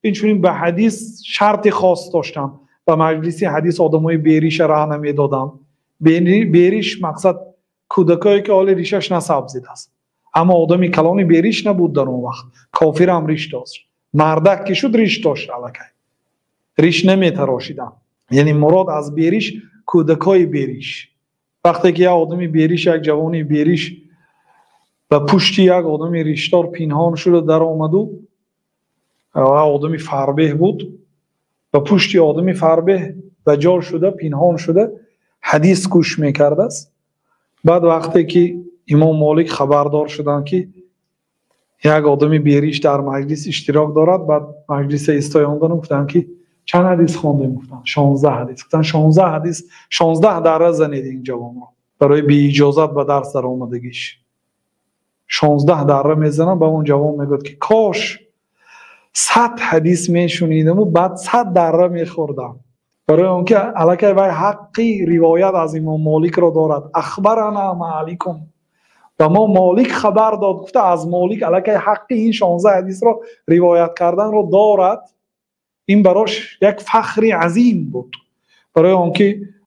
اینچنین به حدیث شرط خاص داشتم و مجلسی حدیث آدمای بیریش راه نمیدادم. بیریش مقصد کودکایی که حال ریشش نسبزیده است، اما آدمی کلانی بیریش نبود در اون وقت، کافر هم ریش داشت، مردک که شد ریش داشت، الکی ریش نمیتراشیدن. یعنی مراد از بیریش کودکای بیریش. وقتی که یک آدمی بیریش، یک جوانی بیریش و پشتی یک آدمی ریشدار پنهان شده در آمد و آدمی فربه بود و پشتی آدمی فربه و جار شده پنهان شده حدیث گوش میکرده است. بعد وقتی که امام مالک خبردار شدن که یک آدمی بیریش در مجلس اشتراک دارد، بعد مجلس استایاندن گفتن که چند حدیث خواندیم؟ گفتن 16 حدیث. گفتن 16 حدیث 16 دره زنید این جوان برای بی اجازت به درس در آمدگیش. 16 دره میزنن. به اون جوان میگه که کاش 100 حدیث میشنیدم و بعد 100 دره میخوردم، برای اونکه الکی وای حقی روایت از امام مالک را دارد. اخبرنا مالکم، و ما مالک خبر داد، گفته از مالک الکی حقی این 16 حدیث را روایت کردن را دارد. این براش یک فخر عظیم بود، برای اونکه